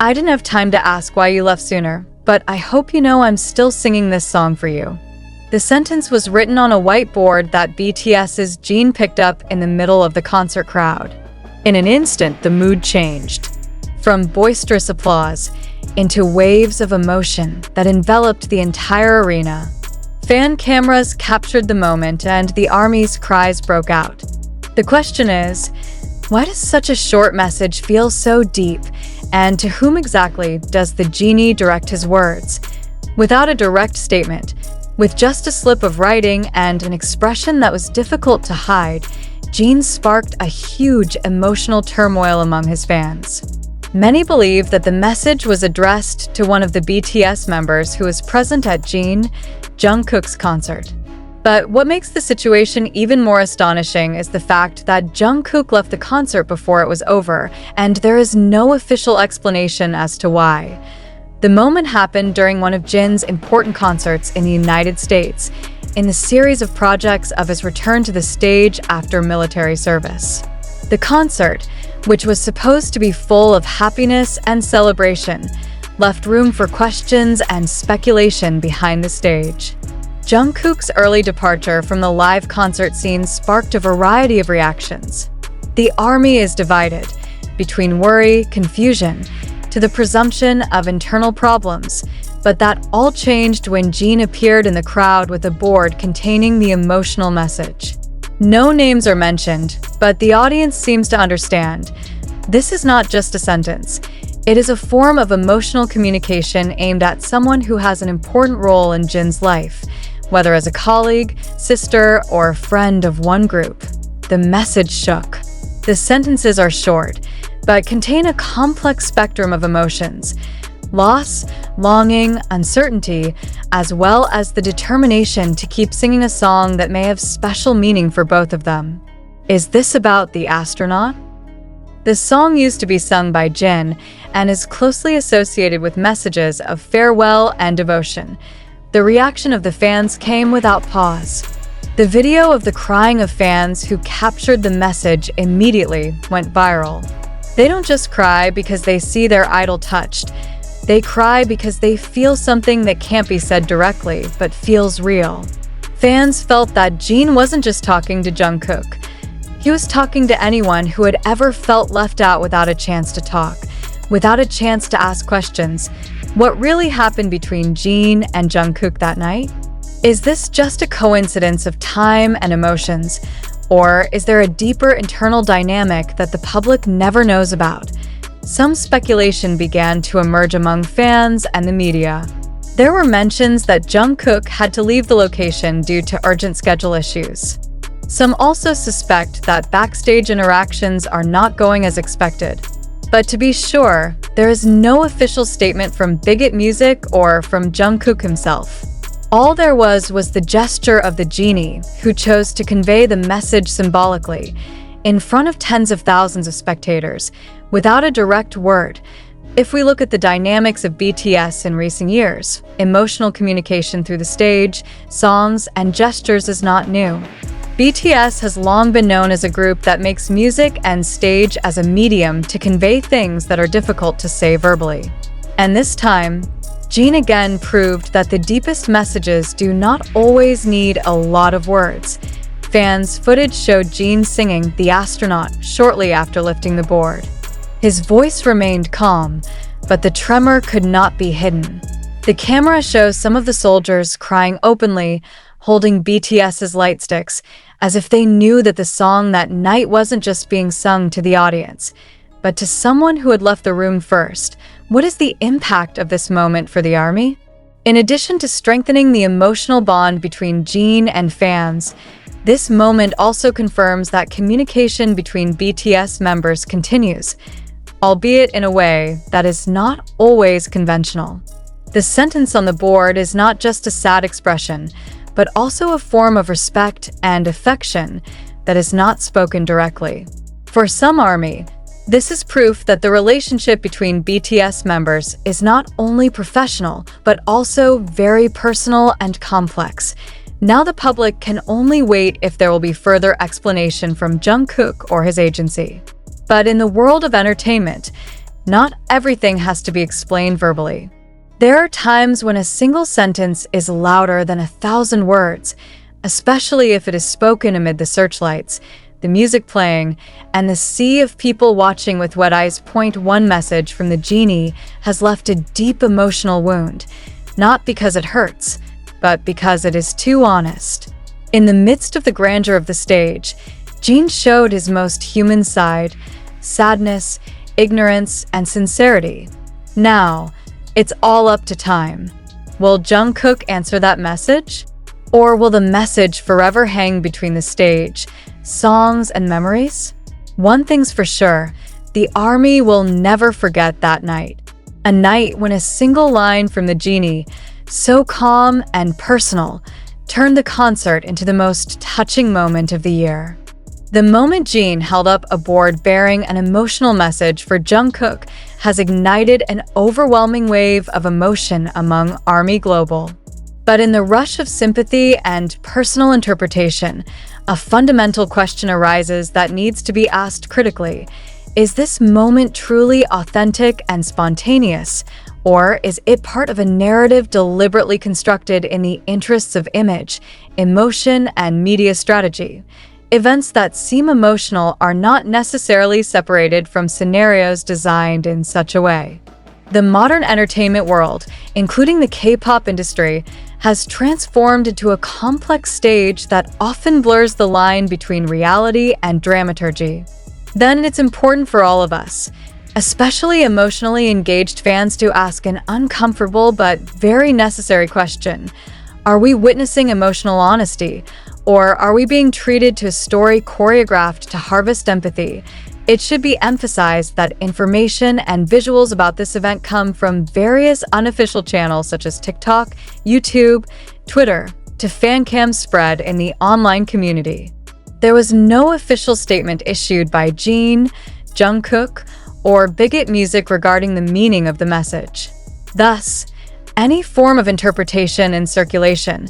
I didn't have time to ask why you left sooner, but I hope you know I'm still singing this song for you. The sentence was written on a whiteboard that BTS's Jin picked up in the middle of the concert crowd. In an instant, the mood changed. From boisterous applause into waves of emotion that enveloped the entire arena. Fan cameras captured the moment and the ARMY's cries broke out. The question is, why does such a short message feel so deep, and to whom exactly does the genie direct his words? Without a direct statement, with just a slip of writing and an expression that was difficult to hide, Jin sparked a huge emotional turmoil among his fans. Many believe that the message was addressed to one of the BTS members who was present at Jungkook's concert. But what makes the situation even more astonishing is the fact that Jungkook left the concert before it was over, and there is no official explanation as to why. The moment happened during one of Jin's important concerts in the United States, in the series of projects of his return to the stage after military service. The concert, which was supposed to be full of happiness and celebration, left room for questions and speculation behind the stage. Jungkook's early departure from the live concert scene sparked a variety of reactions. The ARMY is divided between worry, confusion, to the presumption of internal problems, but that all changed when Jin appeared in the crowd with a board containing the emotional message. No names are mentioned, but the audience seems to understand. This is not just a sentence. It is a form of emotional communication aimed at someone who has an important role in Jin's life, whether as a colleague, sister, or friend of one group. The message shook. The sentences are short, but contain a complex spectrum of emotions: loss, longing, uncertainty, as well as the determination to keep singing a song that may have special meaning for both of them. Is this about the astronaut? The song used to be sung by Jin and is closely associated with messages of farewell and devotion. The reaction of the fans came without pause. The video of the crying of fans who captured the message immediately went viral. They don't just cry because they see their idol touched. They cry because they feel something that can't be said directly, but feels real. Fans felt that Jin wasn't just talking to Jungkook. He was talking to anyone who had ever felt left out without a chance to talk, without a chance to ask questions. What really happened between Jin and Jungkook that night? Is this just a coincidence of time and emotions, or is there a deeper internal dynamic that the public never knows about? Some speculation began to emerge among fans and the media. There were mentions that Jungkook had to leave the location due to urgent schedule issues. Some also suspect that backstage interactions are not going as expected. But to be sure, there is no official statement from Bigot Music or from Jungkook himself. All there was the gesture of the genie, who chose to convey the message symbolically, in front of tens of thousands of spectators, without a direct word. If we look at the dynamics of BTS in recent years, emotional communication through the stage, songs, and gestures is not new. BTS has long been known as a group that makes music and stage as a medium to convey things that are difficult to say verbally. And this time, Jin again proved that the deepest messages do not always need a lot of words. Fans' footage showed Jin singing "The Astronaut" shortly after lifting the board. His voice remained calm, but the tremor could not be hidden. The camera shows some of the soldiers crying openly, holding BTS's light sticks, as if they knew that the song that night wasn't just being sung to the audience, but to someone who had left the room first. What is the impact of this moment for the ARMY? In addition to strengthening the emotional bond between Jin and fans, this moment also confirms that communication between BTS members continues, albeit in a way that is not always conventional. The sentence on the board is not just a sad expression, but also a form of respect and affection that is not spoken directly. For some ARMY, this is proof that the relationship between BTS members is not only professional, but also very personal and complex. Now the public can only wait if there will be further explanation from Jungkook or his agency. But in the world of entertainment, Not everything has to be explained verbally. There are times when a single sentence is louder than 1,000 words, especially if it is spoken amid the searchlights, the music playing, and the sea of people watching with wet eyes. One message from the genie has left a deep emotional wound, not because it hurts, but because it is too honest. In the midst of the grandeur of the stage, Jin showed his most human side: sadness, ignorance, and sincerity. Now, it's all up to time. Will Jungkook answer that message? Or will the message forever hang between the stage, songs, and memories? One thing's for sure, the ARMY will never forget that night. A night when a single line from the genie, so calm and personal, turned the concert into the most touching moment of the year. The moment Jin held up a board bearing an emotional message for Jungkook has ignited an overwhelming wave of emotion among ARMY Global. But in the rush of sympathy and personal interpretation, a fundamental question arises that needs to be asked critically. Is this moment truly authentic and spontaneous, or is it part of a narrative deliberately constructed in the interests of image, emotion, and media strategy? Events that seem emotional are not necessarily separated from scenarios designed in such a way. The modern entertainment world, including the K-pop industry, has transformed into a complex stage that often blurs the line between reality and dramaturgy. Then it's important for all of us, especially emotionally engaged fans, to ask an uncomfortable but very necessary question. Are we witnessing emotional honesty? Or are we being treated to a story choreographed to harvest empathy? It should be emphasized that information and visuals about this event come from various unofficial channels such as TikTok, YouTube, Twitter, to fan cams spread in the online community. There was no official statement issued by Jin, Jungkook, or Bigot Music regarding the meaning of the message. Thus, any form of interpretation and circulation,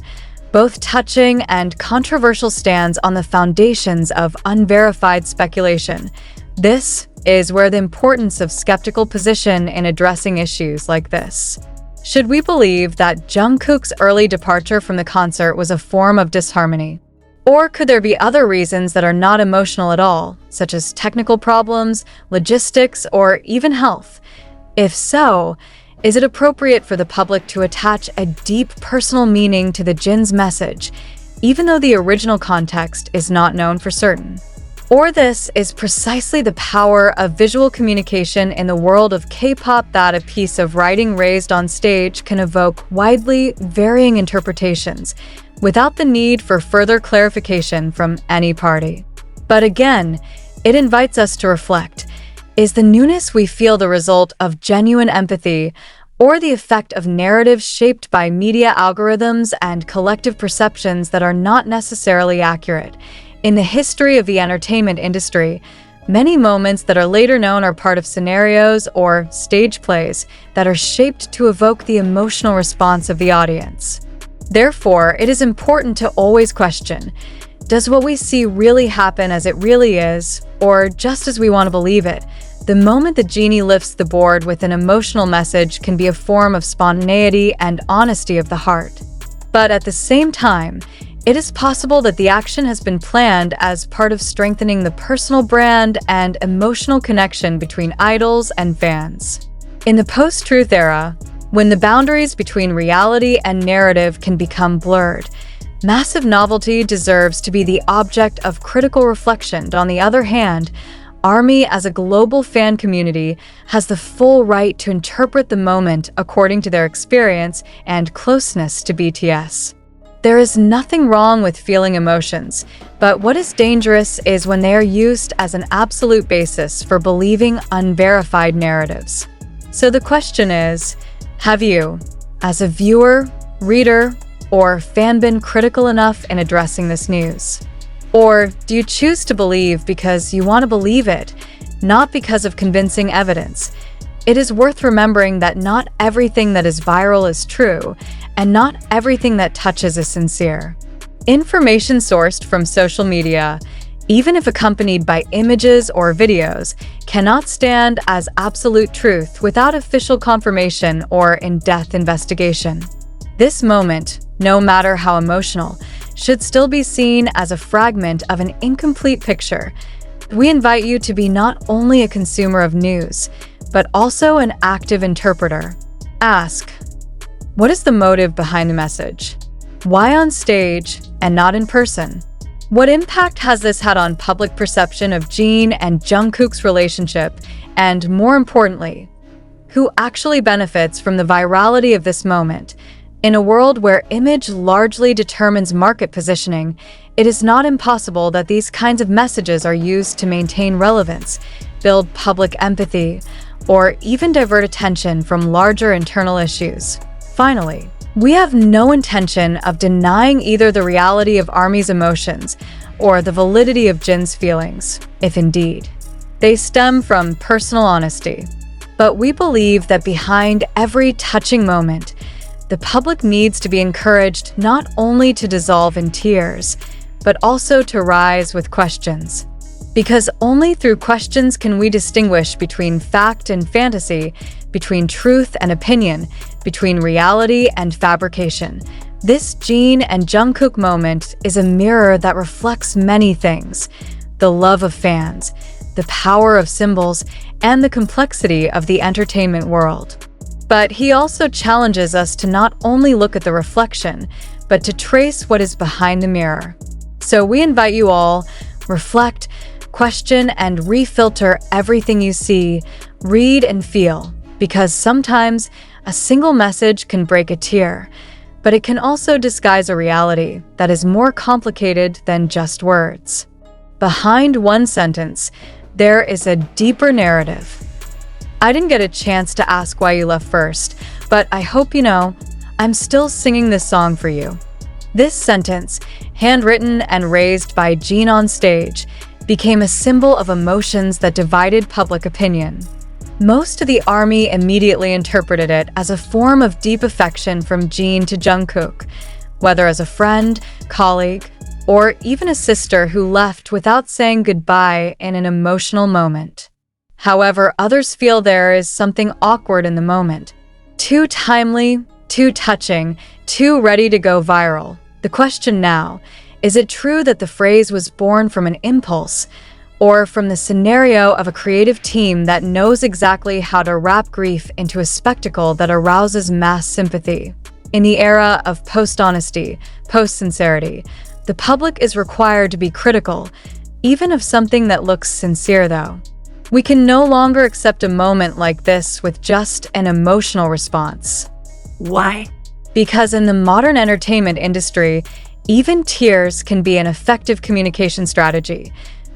both touching and controversial, stands on the foundations of unverified speculation. This is where the importance of skeptical position in addressing issues like this. Should we believe that Jungkook's early departure from the concert was a form of disharmony? Or could there be other reasons that are not emotional at all, such as technical problems, logistics, or even health? If so, is it appropriate for the public to attach a deep personal meaning to the Jin's message, even though the original context is not known for certain? Or this is precisely the power of visual communication in the world of K-pop, that a piece of writing raised on stage can evoke widely varying interpretations without the need for further clarification from any party. But again, it invites us to reflect. Is the newness we feel the result of genuine empathy, or the effect of narratives shaped by media algorithms and collective perceptions that are not necessarily accurate? In the history of the entertainment industry, many moments that are later known are part of scenarios or stage plays that are shaped to evoke the emotional response of the audience. Therefore, it is important to always question, does what we see really happen as it really is, or just as we want to believe it? The moment the genie lifts the board with an emotional message can be a form of spontaneity and honesty of the heart. But at the same time, it is possible that the action has been planned as part of strengthening the personal brand and emotional connection between idols and fans. In the post-truth era, when the boundaries between reality and narrative can become blurred, massive novelty deserves to be the object of critical reflection. On the other hand, ARMY as a global fan community has the full right to interpret the moment according to their experience and closeness to BTS. There is nothing wrong with feeling emotions, but what is dangerous is when they are used as an absolute basis for believing unverified narratives. So the question is, have you, as a viewer, reader, or fan, been critical enough in addressing this news? Or do you choose to believe because you want to believe it, not because of convincing evidence? It is worth remembering that not everything that is viral is true, and not everything that touches is sincere. Information sourced from social media, even if accompanied by images or videos, cannot stand as absolute truth without official confirmation or in-depth investigation. This moment, no matter how emotional, should still be seen as a fragment of an incomplete picture. We invite you to be not only a consumer of news, but also an active interpreter. Ask, what is the motive behind the message? Why on stage and not in person? What impact has this had on public perception of Jin and Jungkook's relationship? And more importantly, who actually benefits from the virality of this moment? In a world where image largely determines market positioning, it is not impossible that these kinds of messages are used to maintain relevance, build public empathy, or even divert attention from larger internal issues. Finally, we have no intention of denying either the reality of ARMY's emotions or the validity of Jin's feelings, if indeed they stem from personal honesty. But we believe that behind every touching moment, the public needs to be encouraged not only to dissolve in tears, but also to rise with questions. Because only through questions can we distinguish between fact and fantasy, between truth and opinion, between reality and fabrication. This Jin and Jungkook moment is a mirror that reflects many things: the love of fans, the power of symbols, and the complexity of the entertainment world. But he also challenges us to not only look at the reflection, but to trace what is behind the mirror. So we invite you all, reflect, question, and refilter everything you see, read, and feel, because sometimes a single message can break a tear, but it can also disguise a reality that is more complicated than just words. Behind one sentence, there is a deeper narrative. I didn't get a chance to ask why you left first, but I hope you know I'm still singing this song for you. This sentence, handwritten and raised by Jin on stage, became a symbol of emotions that divided public opinion. Most of the ARMY immediately interpreted it as a form of deep affection from Jin to Jungkook, whether as a friend, colleague, or even a sister who left without saying goodbye in an emotional moment. However, others feel there is something awkward in the moment. Too timely, too touching, too ready to go viral. The question now, is it true that the phrase was born from an impulse, or from the scenario of a creative team that knows exactly how to wrap grief into a spectacle that arouses mass sympathy? In the era of post-honesty, post-sincerity, the public is required to be critical, even of something that looks sincere though. We can no longer accept a moment like this with just an emotional response. Why? Because in the modern entertainment industry, even tears can be an effective communication strategy.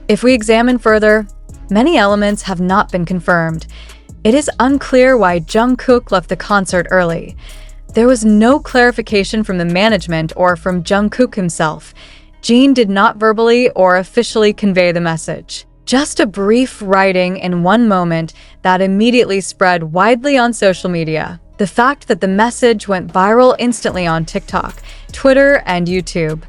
If we examine further, many elements have not been confirmed. It is unclear why Jungkook left the concert early. There was no clarification from the management or from Jungkook himself. Jin did not verbally or officially convey the message. Just a brief writing in one moment that immediately spread widely on social media. The fact that the message went viral instantly on TikTok, Twitter, and YouTube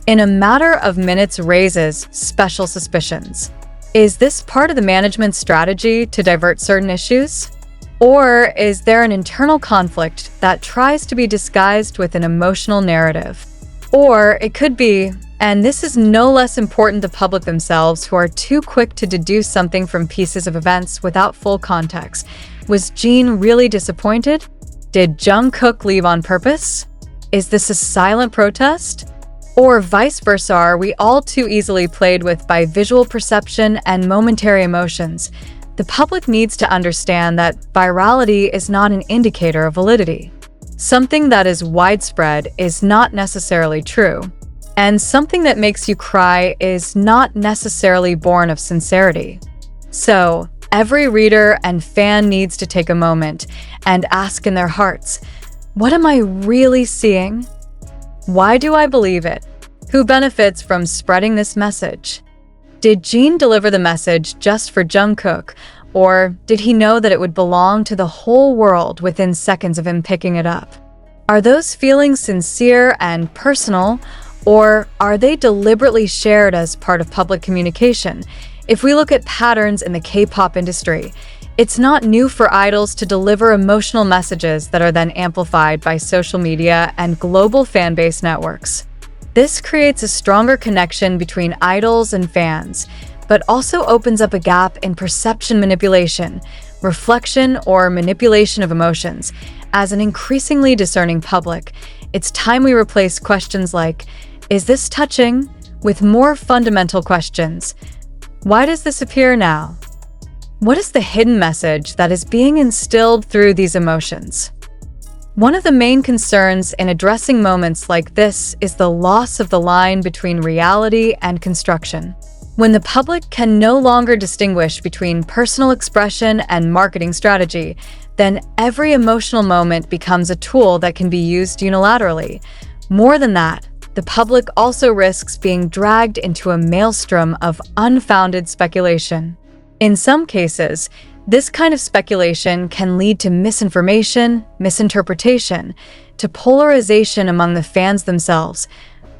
in a matter of minutes raises special suspicions. Is this part of the management's strategy to divert certain issues? Or is there an internal conflict that tries to be disguised with an emotional narrative? Or it could be, and this is no less important, the public themselves who are too quick to deduce something from pieces of events without full context. Was Jin really disappointed? Did Jungkook leave on purpose? Is this a silent protest? Or vice versa, are we all too easily played with by visual perception and momentary emotions? The public needs to understand that virality is not an indicator of validity. Something that is widespread is not necessarily true, and something that makes you cry is not necessarily born of sincerity. So, every reader and fan needs to take a moment and ask in their hearts, what am I really seeing? Why do I believe it? Who benefits from spreading this message? Did Jin deliver the message just for Jungkook, or did he know that it would belong to the whole world within seconds of him picking it up? Are those feelings sincere and personal, Or are they deliberately shared as part of public communication? If we look at patterns in the K-pop industry, it's not new for idols to deliver emotional messages that are then amplified by social media and global fanbase networks. This creates a stronger connection between idols and fans, but also opens up a gap in perception manipulation, reflection, or manipulation of emotions. As an increasingly discerning public, it's time we replace questions like, "Is this touching?" with more fundamental questions. Why does this appear now? What is the hidden message that is being instilled through these emotions? One of the main concerns in addressing moments like this is the loss of the line between reality and construction. When the public can no longer distinguish between personal expression and marketing strategy, then every emotional moment becomes a tool that can be used unilaterally. More than that, the public also risks being dragged into a maelstrom of unfounded speculation. In some cases, this kind of speculation can lead to misinformation, misinterpretation, to polarization among the fans themselves.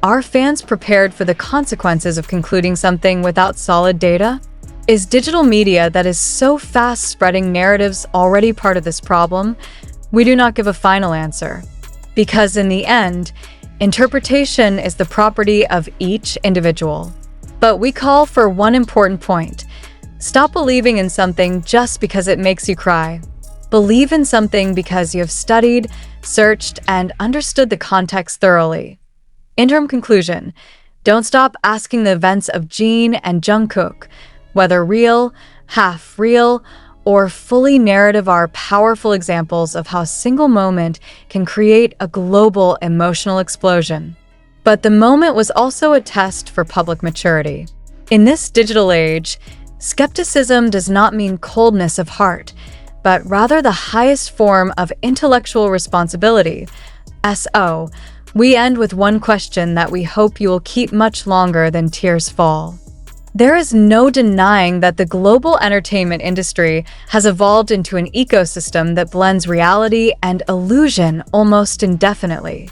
Are fans prepared for the consequences of concluding something without solid data? Is digital media that is so fast spreading narratives already part of this problem? We do not give a final answer. Because in the end, interpretation is the property of each individual. But we call for one important point. Stop believing in something just because it makes you cry. Believe in something because you have studied, searched, and understood the context thoroughly. Interim conclusion: don't stop asking the events of Jin and Jungkook, whether real, half real, or fully narrative, are powerful examples of how a single moment can create a global emotional explosion. But the moment was also a test for public maturity. In this digital age, skepticism does not mean coldness of heart, but rather the highest form of intellectual responsibility. So, we end with one question that we hope you will keep much longer than tears fall. There is no denying that the global entertainment industry has evolved into an ecosystem that blends reality and illusion almost indefinitely.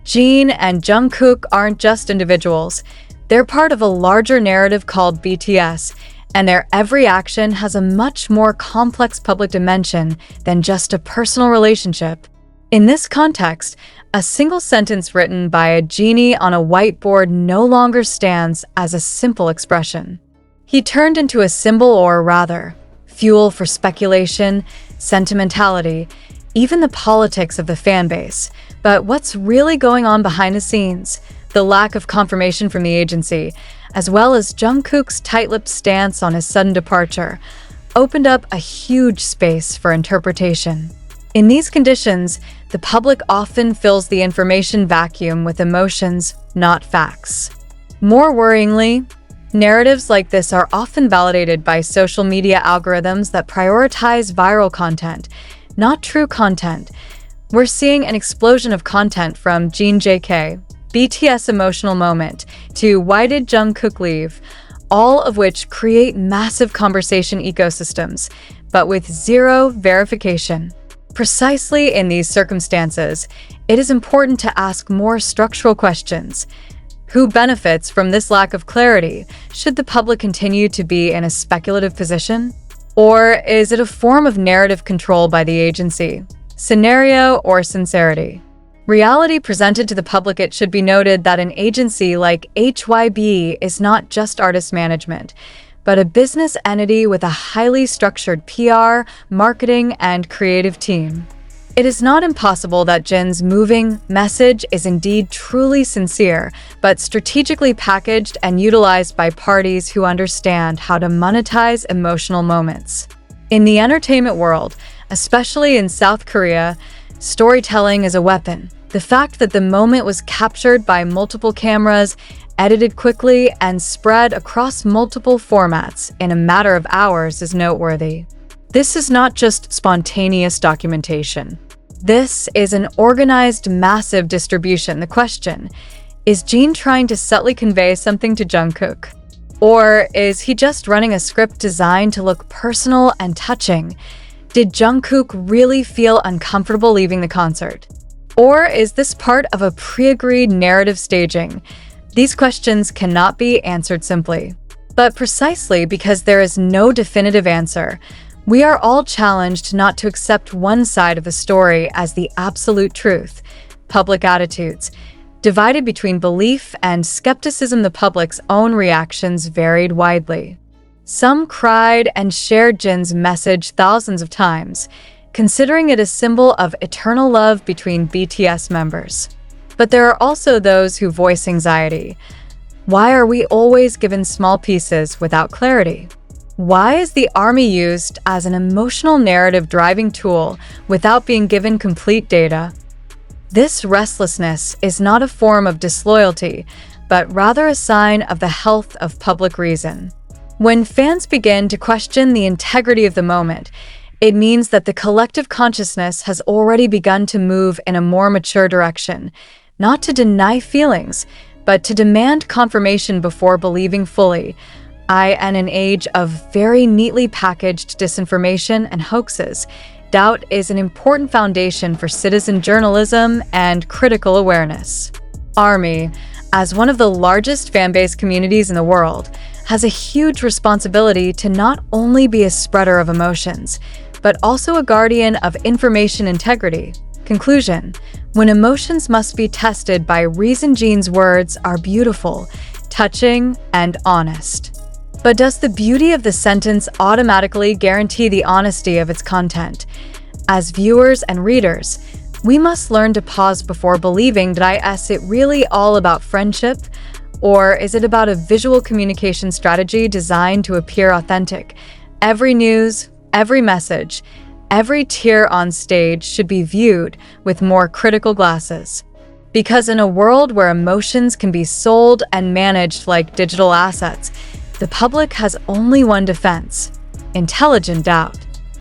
Jin and Jungkook aren't just individuals. They're part of a larger narrative called BTS, and their every action has a much more complex public dimension than just a personal relationship. In this context, a single sentence written by a genie on a whiteboard no longer stands as a simple expression. He turned into a symbol, or rather, fuel for speculation, sentimentality, even the politics of the fanbase. But what's really going on behind the scenes? The lack of confirmation from the agency, as well as Jungkook's tight-lipped stance on his sudden departure, opened up a huge space for interpretation. In these conditions, the public often fills the information vacuum with emotions, not facts. More worryingly, narratives like this are often validated by social media algorithms that prioritize viral content, not true content. We're seeing an explosion of content from Jin JK, BTS emotional moment, to why did Jungkook leave, all of which create massive conversation ecosystems, but with zero verification. Precisely in these circumstances, it is important to ask more structural questions. Who benefits from this lack of clarity? Should the public continue to be in a speculative position? Or is it a form of narrative control by the agency? Scenario or sincerity? Reality presented to the public. It should be noted that an agency like HYB is not just artist management, but a business entity with a highly structured PR, marketing, and creative team. It is not impossible that Jin's moving message is indeed truly sincere, but strategically packaged and utilized by parties who understand how to monetize emotional moments. In the entertainment world, especially in South Korea, storytelling is a weapon. The fact that the moment was captured by multiple cameras, edited quickly, and spread across multiple formats in a matter of hours is noteworthy. This is not just spontaneous documentation. This is an organized, massive distribution. The question: is Jin trying to subtly convey something to Jungkook? Or is he just running a script designed to look personal and touching? Did Jungkook really feel uncomfortable leaving the concert? Or is this part of a pre-agreed narrative staging? These questions cannot be answered simply. But precisely because there is no definitive answer, we are all challenged not to accept one side of the story as the absolute truth. Public attitudes. Divided between belief and skepticism, the public's own reactions varied widely. Some cried and shared Jin's message thousands of times, considering it a symbol of eternal love between BTS members. But there are also those who voice anxiety. Why are we always given small pieces without clarity? Why is the army used as an emotional narrative driving tool without being given complete data? This restlessness is not a form of disloyalty, but rather a sign of the health of public reason. When fans begin to question the integrity of the moment, it means that the collective consciousness has already begun to move in a more mature direction, not to deny feelings, but to demand confirmation before believing fully. In an age of very neatly packaged disinformation and hoaxes, doubt is an important foundation for citizen journalism and critical awareness. ARMY, as one of the largest fan-based communities in the world, has a huge responsibility to not only be a spreader of emotions, but also a guardian of information integrity. Conclusion: when emotions must be tested by reason, Jin's words are beautiful, touching, and honest. But does the beauty of the sentence automatically guarantee the honesty of its content? As viewers and readers, we must learn to pause before believing that is it really all about friendship? Or is it about a visual communication strategy designed to appear authentic? Every news, every message, every tear on stage should be viewed with more critical glasses. Because in a world where emotions can be sold and managed like digital assets, the public has only one defense: intelligent doubt.